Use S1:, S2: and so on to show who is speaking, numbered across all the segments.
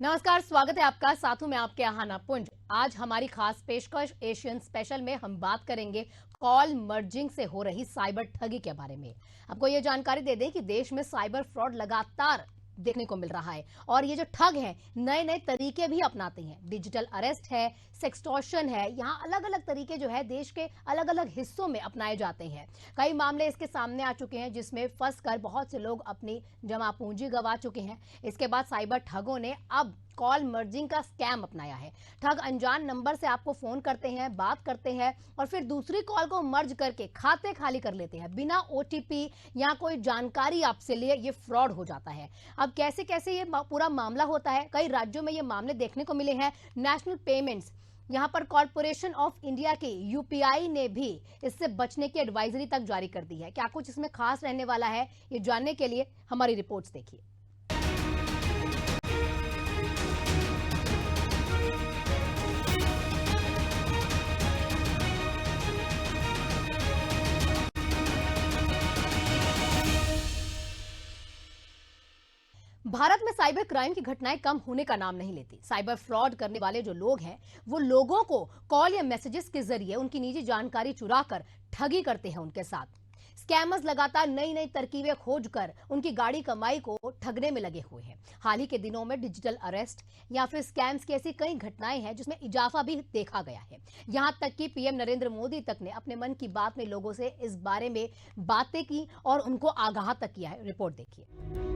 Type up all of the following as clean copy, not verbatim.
S1: नमस्कार, स्वागत है आपका। साथों में आपके आहाना पुंज। आज हमारी खास पेशकश एशियन स्पेशल में हम बात करेंगे कॉल मर्जिंग से हो रही साइबर ठगी के बारे में। आपको ये जानकारी दे दें कि देश में साइबर फ्रॉड लगातार देखने को मिल रहा है और ये जो ठग हैं नए नए तरीके भी अपनाते हैं। डिजिटल अरेस्ट है, सेक्सटॉर्शन है, यहाँ अलग अलग तरीके जो है देश के अलग अलग हिस्सों में अपनाए जाते हैं। कई मामले इसके सामने आ चुके हैं जिसमें फंस कर बहुत से लोग अपनी जमा पूंजी गंवा चुके हैं। इसके बाद साइबर ठगों ने अब कॉल मर्जिंग का स्कैम अपनाया है। ठग अनजान नंबर से आपको फोन करते हैं, बात करते हैं और फिर दूसरी कॉल को मर्ज करके खाते खाली कर लेते हैं बिना ओटीपी या कोई जानकारी आपसे लिए। ये फ्रॉड हो जाता है। अब कैसे कैसे ये पूरा मामला होता है, कई राज्यों में ये मामले देखने को मिले हैं। नेशनल पेमेंट्स यहां पर कॉर्पोरेशन ऑफ इंडिया की यूपीआई ने भी इससे बचने की एडवाइजरी तक जारी कर दी है। क्या कुछ इसमें खास रहने वाला है, ये जानने के लिए हमारी रिपोर्ट्स देखिए। भारत में साइबर क्राइम की घटनाएं कम होने का नाम नहीं लेती। साइबर फ्रॉड करने वाले जो लोग हैं वो लोगों को कॉल या मैसेजेस के जरिए उनकी निजी जानकारी चुराकर ठगी करते हैं उनके साथ। स्कैमर्स लगातार नई नई तरकीबें खोजकर उनकी गाड़ी कमाई को ठगने में लगे हुए हैं। हाल ही के दिनों में डिजिटल अरेस्ट या फिर स्कैम्स की ऐसी कई घटनाएं हैं जिसमें इजाफा भी देखा गया है। यहां तक कि पीएम नरेंद्र मोदी तक ने अपने मन की बात में लोगों से इस बारे में बातें की और उनको आगाह तक किया है। रिपोर्ट देखिए।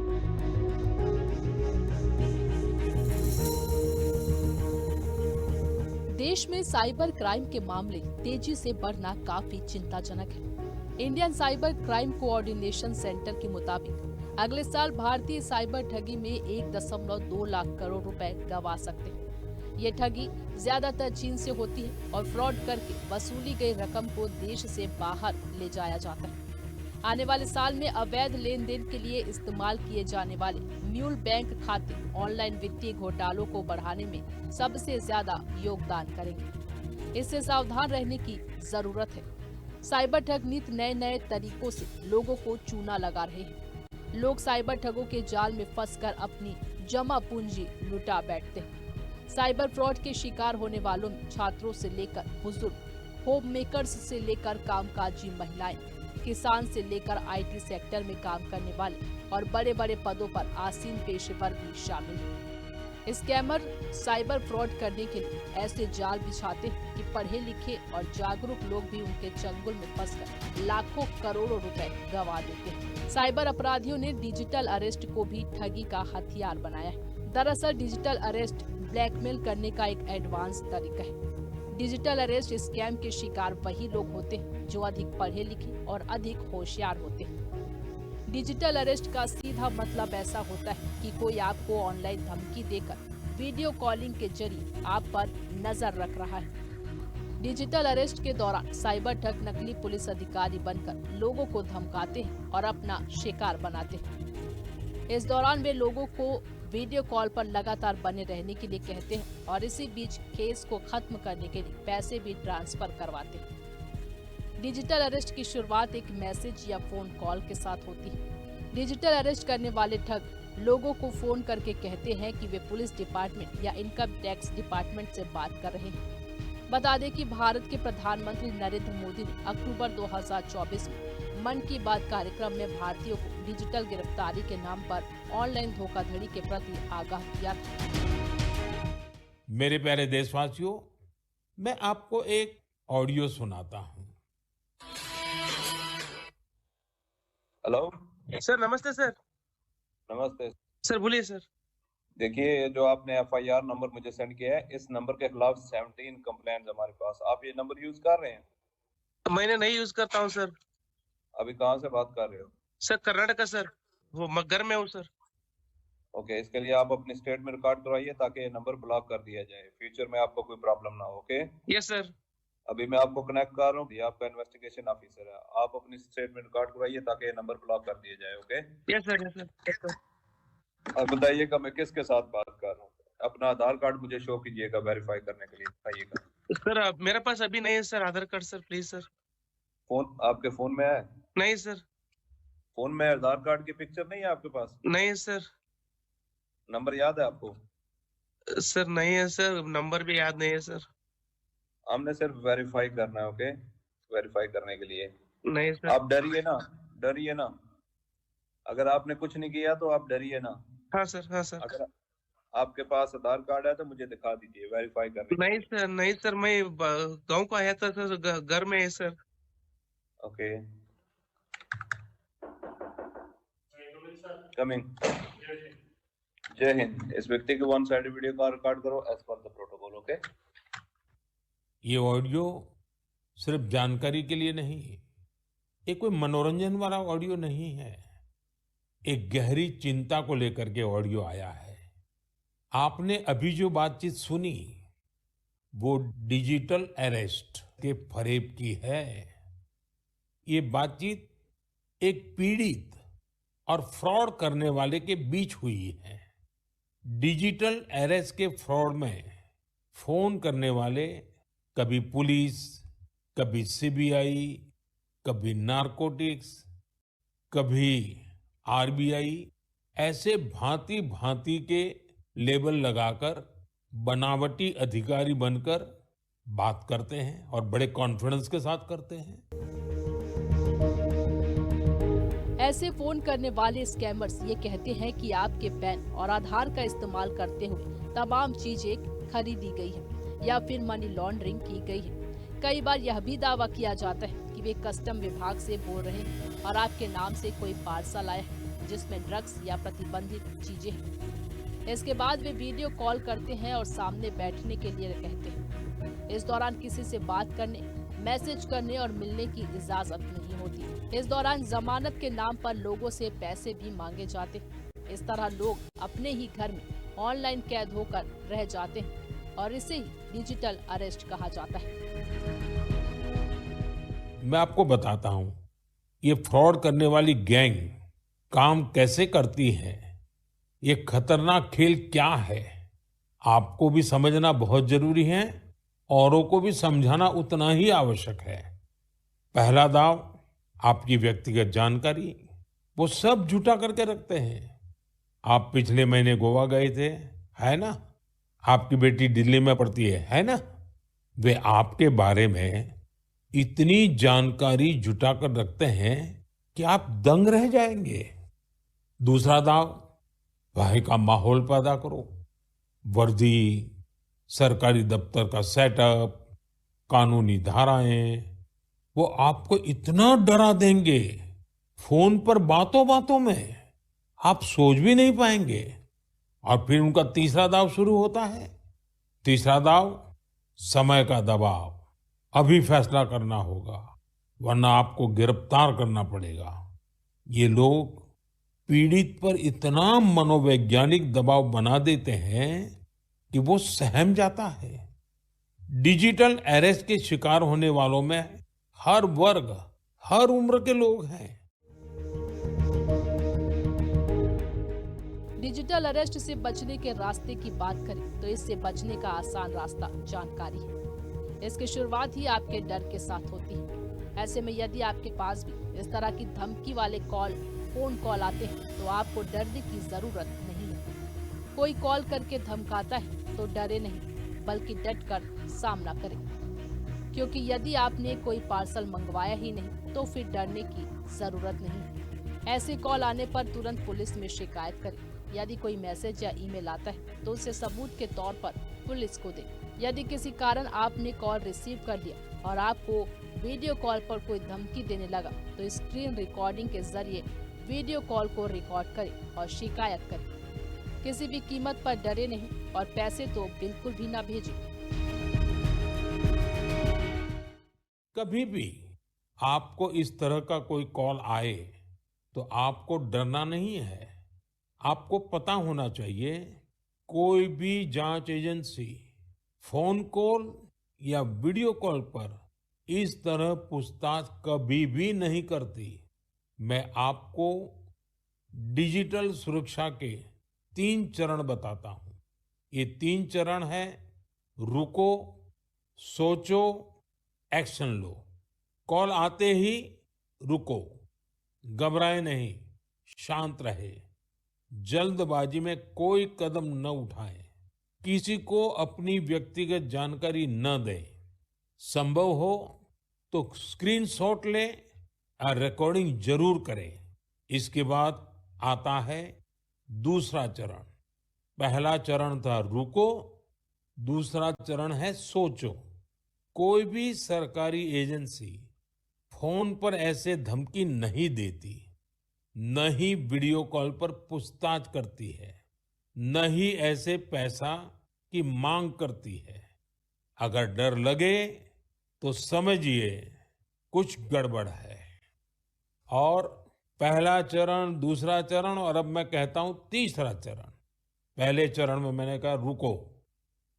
S2: देश में साइबर क्राइम के मामले तेजी से बढ़ना काफी चिंताजनक है। Indian cyber crime coordination centre के मुताबिक अगले साल भारतीय साइबर ठगी में 1.2 लाख करोड़ रुपए गंवा सकते हैं। ये ठगी ज्यादातर चीन से होती है और फ्रॉड करके वसूली गई रकम को देश से बाहर ले जाया जाता है। आने वाले साल में अवैध लेन देन के लिए इस्तेमाल किए जाने वाले म्यूल बैंक खाते ऑनलाइन वित्तीय घोटालों को बढ़ाने में सबसे ज्यादा योगदान करेंगे। इससे सावधान रहने की जरूरत है। साइबर ठग नित नए नए तरीकों से लोगों को चूना लगा रहे हैं। लोग साइबर ठगों के जाल में फंसकर अपनी जमा पूंजी लुटा बैठते हैं। साइबर फ्रॉड के शिकार होने वालों में छात्रों से लेकर बुजुर्ग, होम मेकर्स से लेकर कामकाजी महिलाएं, किसान से लेकर आईटी सेक्टर में काम करने वाले और बड़े बड़े पदों पर आसीन पेशेवर भी शामिल हैं। स्कैमर साइबर फ्रॉड करने के लिए ऐसे जाल बिछाते हैं कि पढ़े लिखे और जागरूक लोग भी उनके चंगुल में फंसकर लाखों करोड़ों रुपए गंवा देते हैं। साइबर अपराधियों ने डिजिटल अरेस्ट को भी ठगी का हथियार बनाया है। दरअसल डिजिटल अरेस्ट ब्लैकमेल करने का एक एडवांस तरीका है। डिजिटल अरेस्ट स्कैम के शिकार वही लोग होते हैं जो अधिक पढ़े लिखे और अधिक होशियार होते हैं। डिजिटल अरेस्ट का सीधा मतलब ऐसा होता है कि कोई आपको ऑनलाइन धमकी देकर वीडियो कॉलिंग के जरिए आप पर नजर रख रहा है। डिजिटल अरेस्ट के दौरान साइबर ठग नकली पुलिस अधिकारी बनकर लोगों को धमकाते हैं और अपना शिकार बनाते हैं। इस दौरान वे लोगों को वीडियो कॉल पर लगातार बने रहने के लिए कहते हैं और इसी बीच केस को खत्म करने के लिए पैसे भी ट्रांसफर करवाते हैं। डिजिटल अरेस्ट की शुरुआत एक मैसेज या फोन कॉल के साथ होती है। डिजिटल अरेस्ट करने वाले ठग लोगों को फोन करके कहते हैं कि वे पुलिस डिपार्टमेंट या इनकम टैक्स डिपार्टमेंट से बात कर रहे हैं। बता दें कि भारत के प्रधानमंत्री नरेंद्र मोदी ने अक्टूबर 2024 में मन की बात कार्यक्रम में भारतीयों को डिजिटल गिरफ्तारी के नाम पर ऑनलाइन धोखाधड़ी के प्रति आगाह किया था।
S3: मेरे प्यारे देशवासियों, मैं आपको एक ऑडियो सुनाता हूं।
S4: हेलो।
S5: सर नमस्ते सर।
S4: नमस्ते।
S5: सर बोलिए सर।
S4: देखिए, ये जो आपने एफआईआर नंबर मुझे सेंड किया है, इस नंबर के खिलाफ 17 कंप्लेंट्स हमारे पास। आप ये नंबर यूज कर रहे हैं?
S5: मैंने नहीं यूज करता हूँ सर।
S4: अभी कहाँ से बात कर रहे हो?
S5: सर कर्नाटका सर, वो घर में हूँ सर।
S4: ओके, इसके लिए आप अपनी स्टेट में रिकॉर्ड करवाइए ताकि ये नंबर ब्लॉक कर दिया जाए, फ्यूचर में आपको कोई प्रॉब्लम ना हो। ओके?
S5: Yes sir.
S4: अभी मैं आपको कनेक्ट कर रहा हूँ, ये आपका इन्वेस्टिगेशन ऑफिसर है। आप अपनी स्टेट में रिकॉर्ड करवाइए ताकि ये नंबर ब्लॉक कर दिया जाए। Okay?
S5: Yes sir, yes sir, yes sir.
S4: अब बताइएगा मैं किसके साथ बात कर रहा हूँ। अपना आधार कार्ड मुझे शो कीजिएगा वेरीफाई करने के लिए। बताइएगा
S5: सर मेरे पास अभी नहीं है sir Aadhaar card sir, please sir.
S4: Phone आपके फोन में है?
S5: नहीं सर।
S4: फोन में आधार कार्ड की पिक्चर नहीं है आपके पास?
S5: नहीं सर।
S4: नंबर याद है आपको?
S5: सर नहीं है सर, नंबर भी याद नहीं है सर।
S4: हमने सिर्फ वेरीफाई करना है, ओके? वेरीफाई करने के लिए
S5: नहीं सर।
S4: आप डरिए ना, डरिए ना। अगर आपने कुछ नहीं किया तो आप डरिए ना।
S5: हाँ सर, हाँ सर।
S4: अगर आपके पास आधार कार्ड है तो मुझे दिखा दीजिए वेरीफाई करने के
S5: नहीं
S4: लिए।
S5: सर, नहीं सर, मैं गांव को आया था सर, घर में है सर।
S4: Okay, coming. जय हिंद। इस व्यक्ति के वन साइड वीडियो का रिकॉर्ड करो as per the protocol, okay?
S3: ये ऑडियो सिर्फ जानकारी के लिए नहीं, ये कोई मनोरंजन वाला ऑडियो नहीं है। एक गहरी चिंता को लेकर के ऑडियो आया है। आपने अभी जो बातचीत सुनी वो डिजिटल अरेस्ट के फरेब की है। ये बातचीत एक पीड़ित और फ्रॉड करने वाले के बीच हुई है। डिजिटल अरेस्ट के फ्रॉड में फोन करने वाले कभी पुलिस, कभी सीबीआई, कभी नारकोटिक्स, कभी आरबीआई, ऐसे भांति भांति के लेबल लगाकर बनावटी अधिकारी बनकर बात करते हैं और बड़े कॉन्फिडेंस के साथ करते हैं।
S2: ऐसे फोन करने वाले स्कैमर्स ये कहते हैं कि आपके पैन और आधार का इस्तेमाल करते हुए तमाम चीजें खरीदी गई है या फिर मनी लॉन्ड्रिंग की गई है। कई बार यह भी दावा किया जाता है कि वे कस्टम विभाग से बोल रहे हैं और आपके नाम से कोई पार्सल आया है जिसमें ड्रग्स या प्रतिबंधित चीजें हैं। इसके बाद वे वीडियो कॉल करते हैं और सामने बैठने के लिए कहते हैं। इस दौरान किसी से बात करने, मैसेज करने और मिलने की इजाजत नहीं होती। इस दौरान जमानत के नाम पर लोगों से पैसे भी मांगे जाते हैं। इस तरह लोग अपने ही घर में ऑनलाइन कैद होकर रह जाते हैं और इसे ही डिजिटल अरेस्ट कहा जाता है।
S3: मैं आपको बताता हूं ये फ्रॉड करने वाली गैंग काम कैसे करती है, ये खतरनाक खेल क्या है, आपको भी समझना बहुत जरूरी है, औरों को भी समझाना उतना ही आवश्यक है। पहला दाव आपकी व्यक्तिगत जानकारी, वो सब जुटा करके रखते हैं। आप पिछले महीने गोवा गए थे, है ना? आपकी बेटी दिल्ली में पढ़ती है ना? वे आपके बारे में इतनी जानकारी जुटा कर रखते हैं कि आप दंग रह जाएंगे। दूसरा दाव, वहां का माहौल पैदा करो। वर्दी, सरकारी दफ्तर का सेटअप, कानूनी धाराएं, वो आपको इतना डरा देंगे, फोन पर बातों बातों में आप सोच भी नहीं पाएंगे। और फिर उनका तीसरा दाव शुरू होता है। तीसरा दाव, समय का दबाव, अभी फैसला करना होगा वरना आपको गिरफ्तार करना पड़ेगा। ये लोग पीड़ित पर इतना मनोवैज्ञानिक दबाव बना देते हैं कि वो सहम जाता है। डिजिटल अरेस्ट के शिकार होने वालों में हर वर्ग, हर उम्र के लोग हैं।
S2: डिजिटल अरेस्ट से बचने के रास्ते की बात करें तो इससे बचने का आसान रास्ता जानकारी है। इसकी शुरुआत ही आपके डर के साथ होती है। ऐसे में यदि आपके पास भी इस तरह की धमकी वाले फोन कॉल आते हैं तो आपको डरने की जरूरत नहीं है। कोई कॉल करके धमकाता है तो डरे नहीं, बल्कि डट कर सामना करें, क्योंकि यदि आपने कोई पार्सल मंगवाया ही नहीं तो फिर डरने की जरूरत नहीं है। ऐसे कॉल आने पर तुरंत पुलिस में शिकायत करें। यदि कोई मैसेज या ईमेल आता है तो उसे सबूत के तौर पर पुलिस को दें। यदि किसी कारण आपने कॉल रिसीव कर लिया और आपको वीडियो कॉल पर कोई धमकी देने लगा तो स्क्रीन रिकॉर्डिंग के जरिए वीडियो कॉल को रिकॉर्ड करें और शिकायत करें। किसी भी कीमत पर डरे नहीं और पैसे तो बिल्कुल भी ना भेजें।
S3: कभी भी आपको इस तरह का कोई कॉल आए तो आपको डरना नहीं है। आपको पता होना चाहिए, कोई भी जांच एजेंसी फोन कॉल या वीडियो कॉल पर इस तरह पूछताछ कभी भी नहीं करती। मैं आपको डिजिटल सुरक्षा के 3 चरण बताता हूं। ये 3 चरण है: रुको, सोचो, एक्शन लो। कॉल आते ही रुको, घबराए नहीं, शांत रहे, जल्दबाजी में कोई कदम न उठाएं। किसी को अपनी व्यक्तिगत जानकारी न दें। संभव हो तो स्क्रीनशॉट लें और रिकॉर्डिंग जरूर करें। इसके बाद आता है दूसरा चरण। पहला चरण था रुको, दूसरा चरण है सोचो। कोई भी सरकारी एजेंसी फोन पर ऐसे धमकी नहीं देती, न ही वीडियो कॉल पर पूछताछ करती है, न ही ऐसे पैसा की मांग करती है। अगर डर लगे तो समझिए कुछ गड़बड़ है। और पहला चरण, दूसरा चरण और अब मैं कहता हूं तीसरा चरण। पहले चरण में मैंने कहा रुको,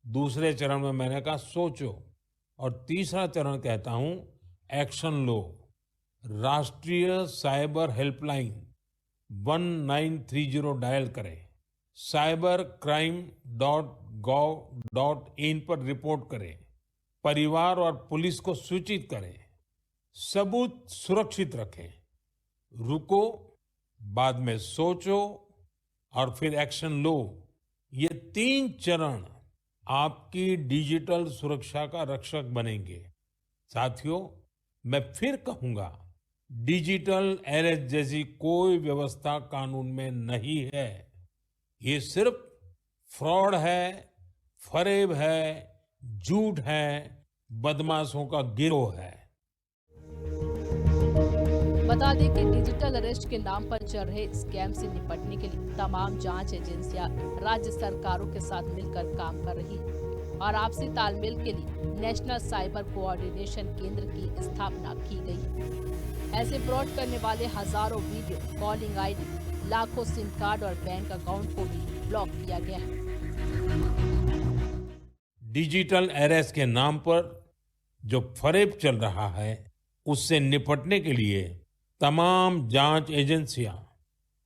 S3: दूसरे चरण में मैंने कहा सोचो और तीसरा चरण कहता हूं एक्शन लो। राष्ट्रीय साइबर हेल्पलाइन 1930 डायल करें। cybercrime.gov.in पर रिपोर्ट करें। परिवार और पुलिस को सूचित करें। सबूत सुरक्षित रखें। रुको, बाद में सोचो और फिर एक्शन लो। ये 3 चरण आपकी डिजिटल सुरक्षा का रक्षक बनेंगे। साथियों, मैं फिर कहूंगा, डिजिटल अरेस्ट जैसी कोई व्यवस्था कानून में नहीं है। ये सिर्फ फ्रॉड है, फरेब है, झूठ है, बदमाशों का गिरोह है।
S2: बता दें कि डिजिटल अरेस्ट के नाम पर चल रहे स्कैम से निपटने के लिए तमाम जांच एजेंसियां राज्य सरकारों के साथ मिलकर काम कर रही है और आपसी तालमेल के लिए नेशनल साइबर कोऑर्डिनेशन केंद्र की स्थापना की गई है। ऐसे फ्रॉड करने वाले हजारों वीडियो कॉलिंग आईडी, लाखों सिम कार्ड और बैंक अकाउंट को भी ब्लॉक किया गया है।
S3: डिजिटल अरेस्ट के नाम पर जो फरेब चल रहा है, उससे निपटने के लिए तमाम जांच एजेंसियां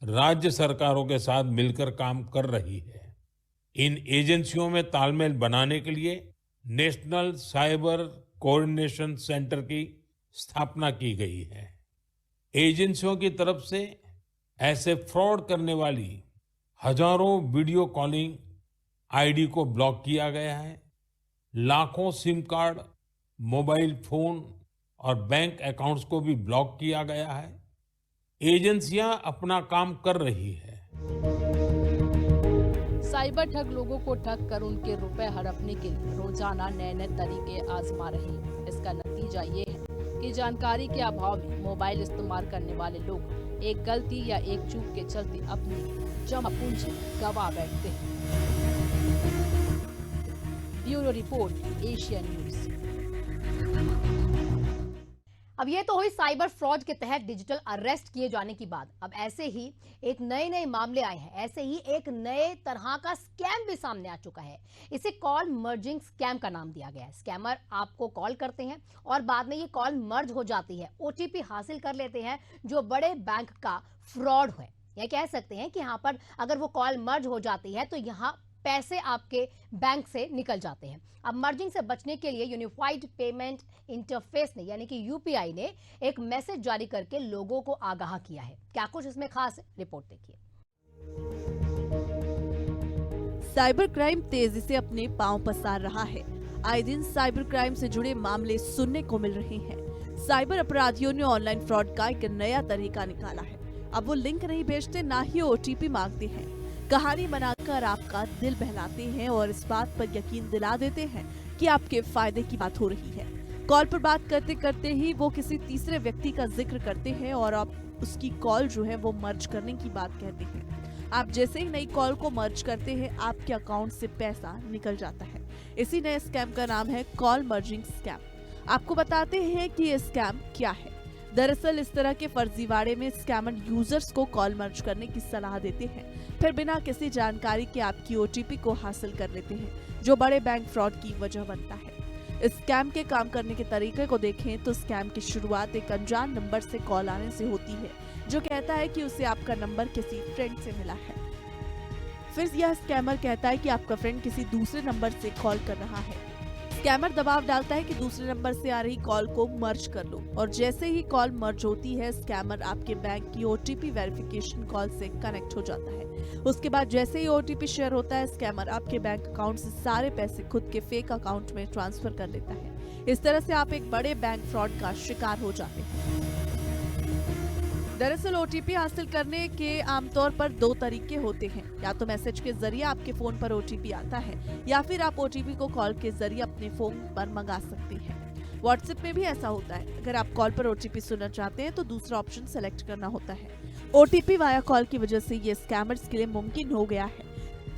S3: राज्य सरकारों के साथ मिलकर काम कर रही है। इन एजेंसियों में तालमेल बनाने के लिए नेशनल साइबर कोऑर्डिनेशन सेंटर की स्थापना की गई है। एजेंसियों की तरफ से ऐसे फ्रॉड करने वाली हजारों वीडियो कॉलिंग आईडी को ब्लॉक किया गया है। लाखों सिम कार्ड, मोबाइल फोन और बैंक अकाउंट्स को भी ब्लॉक किया गया है। एजेंसियां अपना काम कर रही है।
S2: साइबर ठग लोगों को ठग कर उनके रुपए हड़पने के लिए रोजाना नए नए तरीके आजमा रही है। इसका नतीजा ये है कि जानकारी के अभाव में मोबाइल इस्तेमाल करने वाले लोग एक गलती या एक चूक के चलते अपनी जमा पूंजी गवा बैठते हैं। Bureau report, Asia news.
S1: अब ये तो हुई साइबर फ्रॉड के तहत डिजिटल अरेस्ट किए जाने की बात। अब ऐसे ही एक नए मामले आए हैं। ऐसे ही एक नए तरह का स्कैम भी सामने आ चुका है। इसे कॉल मर्जिंग स्कैम का नाम दिया गया है। स्कैमर आपको कॉल करते हैं और बाद में ये कॉल मर्ज हो जाती है। ओटीपी हासिल कर लेते हैं जो बड़े बैंक का फ्रॉड है। यह कह सकते हैं कि यहाँ पर अगर वो कॉल मर्ज हो जाती है तो यहाँ पैसे आपके बैंक से निकल जाते हैं। अब मर्जिंग से बचने के लिए यूनिफाइड पेमेंट इंटरफेस ने यानी कि यूपीआई ने एक मैसेज जारी करके लोगों को आगाह किया है। क्या कुछ इसमें खास है, रिपोर्ट देखिए।
S6: साइबर क्राइम तेजी से अपने पांव पसार रहा है। आए दिन साइबर क्राइम से जुड़े मामले सुनने को मिल रहे हैं। साइबर अपराधियों ने ऑनलाइन फ्रॉड का एक नया तरीका निकाला है। अब वो लिंक नहीं भेजते, ना ही ओटीपी मांगते हैं। कहानी बनाकर आपका दिल बहलाते हैं और इस बात पर यकीन दिला देते हैं कि आपके फायदे की बात हो रही है। कॉल पर बात करते करते ही वो किसी तीसरे व्यक्ति का जिक्र करते हैं और आप उसकी कॉल जो है वो मर्ज करने की बात कहते हैं। आप जैसे ही नई कॉल को मर्ज करते हैं, आपके अकाउंट से पैसा निकल जाता है। इसी नए स्कैम का नाम है कॉल मर्जिंग स्कैम। आपको बताते हैं कि ये स्कैम क्या है। दरअसल इस तरह के फर्जीवाड़े में स्कैमर यूजर्स को कॉल मर्ज करने की सलाह देते हैं, फिर बिना किसी जानकारी के आपकी ओटीपी को हासिल कर लेते हैं, जो बड़े बैंक फ्रॉड की वजह बनता है। इस स्कैम के काम करने के तरीके को देखें तो स्कैम की शुरुआत एक अनजान नंबर से कॉल आने से होती है, जो कहता है कि उसे आपका नंबर किसी फ्रेंड से मिला है। फिर यह स्कैमर कहता है कि आपका फ्रेंड किसी दूसरे नंबर से कॉल कर रहा है। स्कैमर दबाव डालता है कि दूसरे नंबर से आ रही कॉल को मर्ज कर लो, और जैसे ही कॉल मर्ज होती है स्कैमर आपके बैंक की OTP वेरिफिकेशन कॉल से कनेक्ट हो जाता है। उसके बाद जैसे ही OTP शेयर होता है स्कैमर आपके बैंक अकाउंट से सारे पैसे खुद के फेक अकाउंट में ट्रांसफर कर लेता है। इस तरह से आप एक बड़े बैंक फ्रॉड का शिकार हो जाते हैं। दरअसल OTP हासिल करने के आमतौर पर 2 तरीके होते हैं, या तो मैसेज के जरिए आपके फोन पर OTP आता है या फिर आप OTP को कॉल के जरिए अपने फोन पर मंगा सकते हैं। व्हाट्सएप में भी ऐसा होता है। अगर आप कॉल पर OTP सुनना चाहते हैं तो दूसरा ऑप्शन सेलेक्ट करना होता है। OTP वाया कॉल की वजह से ये स्कैमर्स के लिए मुमकिन हो गया है।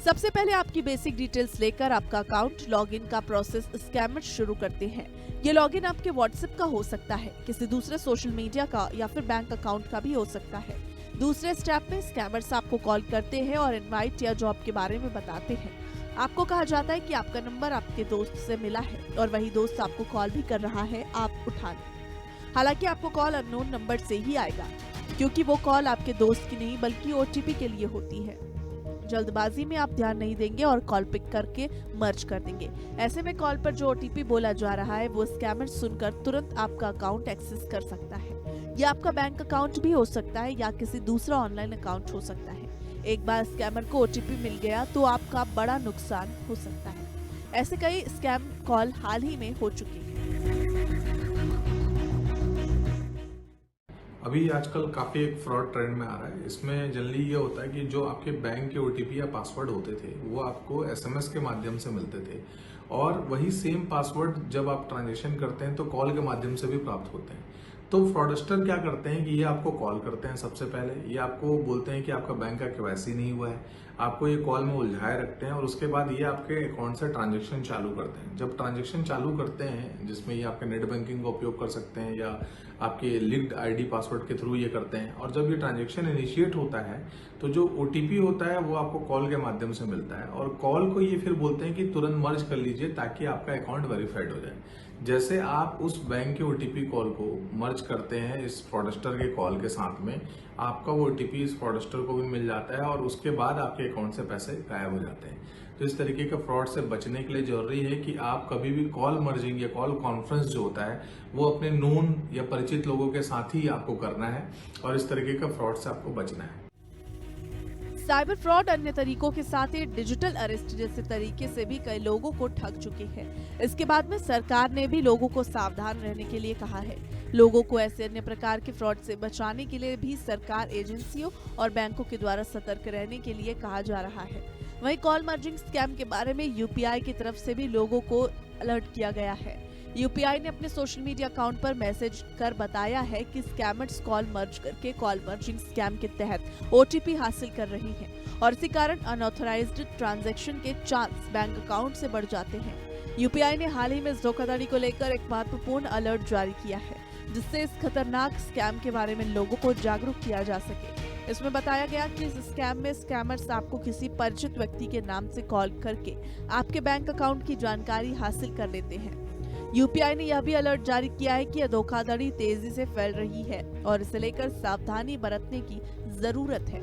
S6: सबसे पहले आपकी बेसिक डिटेल्स लेकर आपका अकाउंट लॉगिन का प्रोसेस स्कैमर शुरू करते हैं। ये लॉगिन आपके व्हाट्सएप का हो सकता है, किसी दूसरे सोशल मीडिया का या फिर बैंक अकाउंट का भी हो सकता है। दूसरे स्टेप में स्कैमर्स आपको कॉल करते हैं और इनवाइट या जॉब के बारे में बताते हैं। आपको कहा जाता है कि आपका नंबर आपके दोस्त से मिला है और वही दोस्त आपको कॉल भी कर रहा है, आप उठा लें। हालांकि आपको कॉल अननोन नंबर से ही आएगा, क्योंकि वो कॉल आपके दोस्त की नहीं बल्कि OTP के लिए होती है। जल्दबाजी में आप ध्यान नहीं देंगे और कॉल पिक करके मर्ज कर देंगे। ऐसे में कॉल पर जो OTP बोला जा रहा है वो स्कैमर सुनकर तुरंत आपका अकाउंट एक्सेस कर सकता है। ये आपका बैंक अकाउंट भी हो सकता है या किसी दूसरा ऑनलाइन अकाउंट हो सकता है। एक बार स्कैमर को OTP मिल गया तो आपका बड़ा नुकसान हो सकता है। ऐसे कई स्कैम कॉल हाल ही में हो चुकी है।
S7: अभी आजकल काफ़ी एक फ्रॉड ट्रेंड में आ रहा है। इसमें जनरली ये होता है कि जो आपके बैंक के OTP या पासवर्ड होते थे वो आपको SMS के माध्यम से मिलते थे, और वही सेम पासवर्ड जब आप ट्रांजेक्शन करते हैं तो कॉल के माध्यम से भी प्राप्त होते हैं। तो फ्रॉडस्टर क्या करते हैं कि ये आपको कॉल करते हैं। सबसे पहले ये आपको बोलते हैं कि आपका बैंक का KYC नहीं हुआ है, आपको ये कॉल में उलझाए रखते हैं, और उसके बाद ये आपके अकाउंट से ट्रांजैक्शन चालू करते हैं। जब ट्रांजैक्शन चालू करते हैं, जिसमें ये आपके नेट बैंकिंग का उपयोग कर सकते हैं या आपके लिंक्ड ID पासवर्ड के थ्रू ये करते हैं, और जब ये ट्रांजैक्शन इनिशिएट होता है तो जो OTP होता है वो आपको कॉल के माध्यम से मिलता है, और कॉल को ये फिर बोलते हैं कि तुरंत मर्ज कर लीजिए ताकि आपका अकाउंट वेरीफाइड हो जाए। जैसे आप उस बैंक के OTP कॉल को मर्ज करते हैं इस फ्रॉडस्टर के कॉल के साथ में, आपका वो OTP इस फ्रॉडस्टर को भी मिल जाता है और उसके बाद आपके अकाउंट से पैसे गायब हो जाते हैं। तो इस तरीके के फ्रॉड से बचने के लिए जरूरी है कि आप कभी भी कॉल मर्जिंग या कॉल कॉन्फ्रेंस जो होता है वो अपने नोन या परिचित लोगों के साथ ही आपको करना है, और इस तरीके का फ्रॉड से आपको बचना है।
S6: साइबर फ्रॉड अन्य तरीकों के साथ ही डिजिटल अरेस्ट जैसे तरीके से भी कई लोगों को ठग चुके हैं। इसके बाद में सरकार ने भी लोगों को सावधान रहने के लिए कहा है। लोगों को ऐसे अन्य प्रकार के फ्रॉड से बचाने के लिए भी सरकार एजेंसियों और बैंकों के द्वारा सतर्क रहने के लिए कहा जा रहा है। वहीं कॉल मर्जिंग स्कैम के बारे में UPI की तरफ से भी लोगों को अलर्ट किया गया है। UPI ने अपने सोशल मीडिया अकाउंट पर मैसेज कर बताया है कि स्कैमर्स कॉल मर्ज करके कॉल मर्जिंग स्कैम के तहत OTP हासिल कर रही हैं, और इसी कारण अनऑथराइज्ड ट्रांजैक्शन के चांस बैंक अकाउंट से बढ़ जाते हैं। UPI ने हाल ही में इस धोखाधड़ी को लेकर एक महत्वपूर्ण अलर्ट जारी किया है, जिससे इस खतरनाक स्कैम के बारे में लोगों को जागरूक किया जा सके। इसमें बताया गया कि इस स्कैम में स्कैमर्स आपको किसी परिचित व्यक्ति के नाम से कॉल करके आपके बैंक अकाउंट की जानकारी हासिल कर लेते हैं। UPI ने यह भी अलर्ट जारी किया है कि यह धोखाधड़ी तेजी से फैल रही है और इसे लेकर सावधानी बरतने की जरूरत है।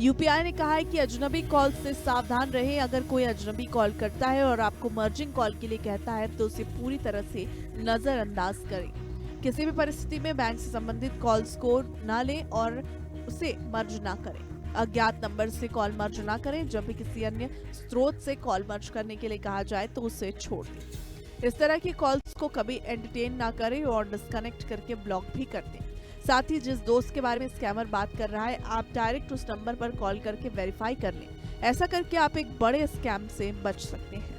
S6: UPI ने कहा है कि अजनबी कॉल से सावधान रहें। अगर कोई अजनबी कॉल करता है और आपको मर्जिंग कॉल के लिए कहता है तो उसे पूरी तरह से नजरअंदाज करें। किसी भी परिस्थिति में बैंक से संबंधित कॉल्स को न लें और उसे मर्ज ना करें। अज्ञात नंबर से कॉल मर्ज ना करें। जब भी किसी अन्य स्रोत से कॉल मर्ज करने के लिए कहा जाए तो उसे छोड़ दें। इस तरह की कॉल्स को कभी एंटरटेन ना करें और डिस्कनेक्ट करके ब्लॉक भी कर दें। साथ ही जिस दोस्त के बारे में स्कैमर बात कर रहा है, आप डायरेक्ट उस नंबर पर कॉल करके वेरीफाई कर लें। ऐसा करके आप एक बड़े स्कैम से बच सकते हैं।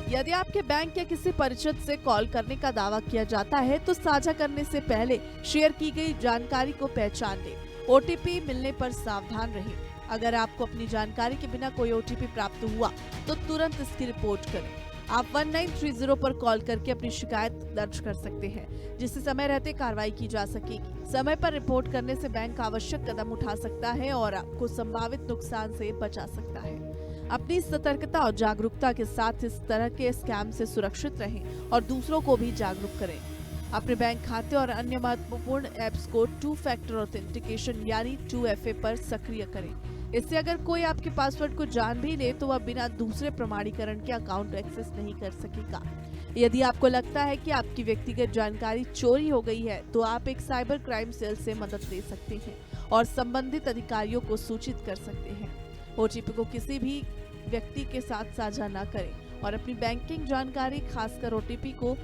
S6: यदि आपके बैंक या किसी परिचित से कॉल करने का दावा किया जाता है तो साझा करने से पहले शेयर की गई जानकारी को पहचान लें। OTP मिलने पर सावधान रहें। अगर आपको अपनी जानकारी के बिना कोई OTP प्राप्त हुआ तो तुरंत इसकी रिपोर्ट करें। आप 1930 पर कॉल करके अपनी शिकायत दर्ज कर सकते हैं, जिससे समय रहते कार्रवाई की जा सकेगी। समय पर रिपोर्ट करने से बैंक आवश्यक कदम उठा सकता है और आपको संभावित नुकसान से बचा सकता है। अपनी सतर्कता और जागरूकता के साथ इस तरह के स्कैम से सुरक्षित रहें और दूसरों को भी जागरूक करें। अपने बैंक खाते और अन्य महत्वपूर्ण ऐप्स को 2 फैक्टर ऑथेंटिकेशन यानी 2FA पर सक्रिय करें। इससे अगर कोई आपके पासवर्ड को जान भी ले तो वह बिना दूसरे प्रमाणीकरण के अकाउंट एक्सेस नहीं कर सकेगा। यदि आपको लगता है कि आपकी व्यक्तिगत जानकारी चोरी हो गई है तो आप एक साइबर क्राइम सेल से मदद ले सकते हैं और संबंधित अधिकारियों को सूचित कर सकते हैं। ओटीपी को किसी भी व्यक्ति के साथ साझा न करें और अपनी बैंकिंग जानकारी खासकर ओटीपी को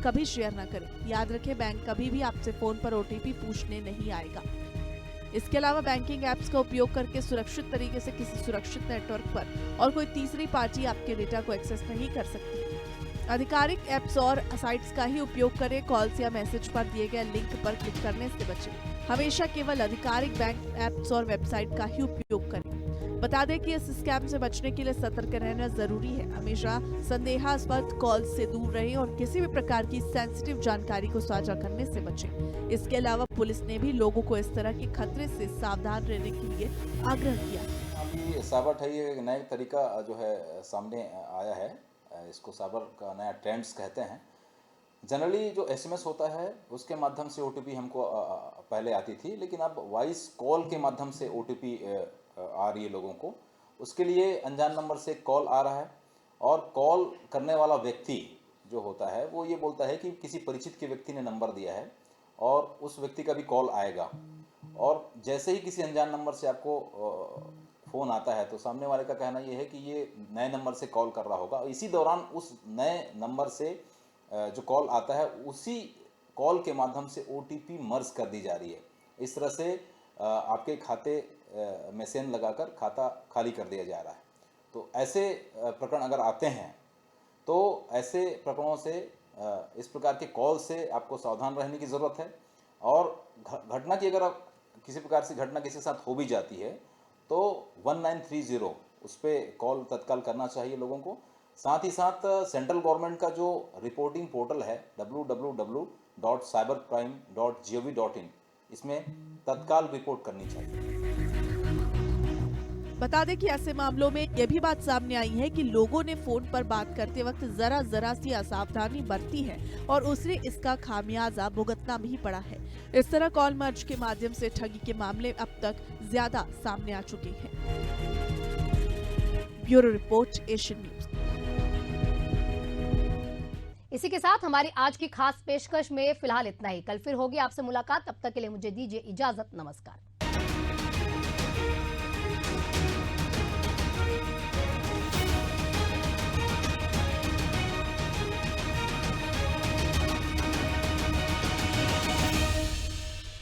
S6: कभी शेयर न करें। याद रखें, बैंक कभी भी आपसे फोन पर ओटीपी पूछने नहीं आएगा। इसके अलावा बैंकिंग एप्स का उपयोग करके सुरक्षित तरीके से किसी सुरक्षित नेटवर्क पर और कोई तीसरी पार्टी आपके डेटा को एक्सेस नहीं कर सकती। आधिकारिक एप्स और साइट्स का ही उपयोग करें। कॉल्स या मैसेज पर दिए गए लिंक पर क्लिक करने से बचें। हमेशा केवल आधिकारिक बैंक एप्स और वेबसाइट का ही उपयोग करें। बता दें कि इस स्कैम से बचने के लिए सतर्क रहना जरूरी है। हमेशा संदेहास्पद कॉल से दूर रहें और किसी भी प्रकार की सेंसिटिव जानकारी को साझा करने से बचें। इसके अलावा पुलिस ने भी लोगों को इस तरह के खतरे से सावधान रहने के लिए आग्रह किया।
S8: अभी साइबर ठगी एक नया तरीका जो है सामने आया है। इसको साइबर का नया ट्रेंड्स कहते हैं। जनरली जो एसएमएस होता है उसके माध्यम से ओटीपी हमको पहले आती थी, लेकिन अब वॉइस कॉल के माध्यम से ओटीपी आ रही है लोगों को। उसके लिए अनजान नंबर से कॉल आ रहा है और कॉल करने वाला व्यक्ति जो होता है वो ये बोलता है कि किसी परिचित के व्यक्ति ने नंबर दिया है और उस व्यक्ति का भी कॉल आएगा। और जैसे ही किसी अनजान नंबर से आपको फ़ोन आता है तो सामने वाले का कहना ये है कि ये नए नंबर से कॉल कर रहा होगा। इसी दौरान उस नए नंबर से जो कॉल आता है उसी कॉल के माध्यम से ओटीपी मर्ज कर दी जा रही है। इस तरह से आपके खाते में सेंध लगाकर खाता खाली कर दिया जा रहा है। तो ऐसे प्रकरण अगर आते हैं तो ऐसे प्रकरणों से इस प्रकार के कॉल से आपको सावधान रहने की ज़रूरत है। और घटना की अगर किसी प्रकार से घटना किसी के साथ हो भी जाती है तो 1930 उस पर कॉल तत्काल करना चाहिए लोगों को। साथ ही साथ सेंट्रल गवर्नमेंट का जो रिपोर्टिंग पोर्टल है www.cybercrime.gov.in, इसमें तत्काल रिपोर्ट करनी चाहिए।
S6: बता दें कि ऐसे मामलों में यह भी बात सामने आई है कि लोगों ने फोन पर बात करते वक्त जरा सी असावधानी बरती है और उसे इसका खामियाजा भुगतना भी पड़ा है। इस तरह कॉल मर्ज के माध्यम से ठगी के मामले अब तक ज्यादा सामने आ चुके हैं। Bureau report, Asian news.
S1: इसी के साथ हमारी आज की खास पेशकश में फिलहाल इतना ही। कल फिर होगी आपसे मुलाकात। तब तक के लिए मुझे दीजिए इजाजत। नमस्कार।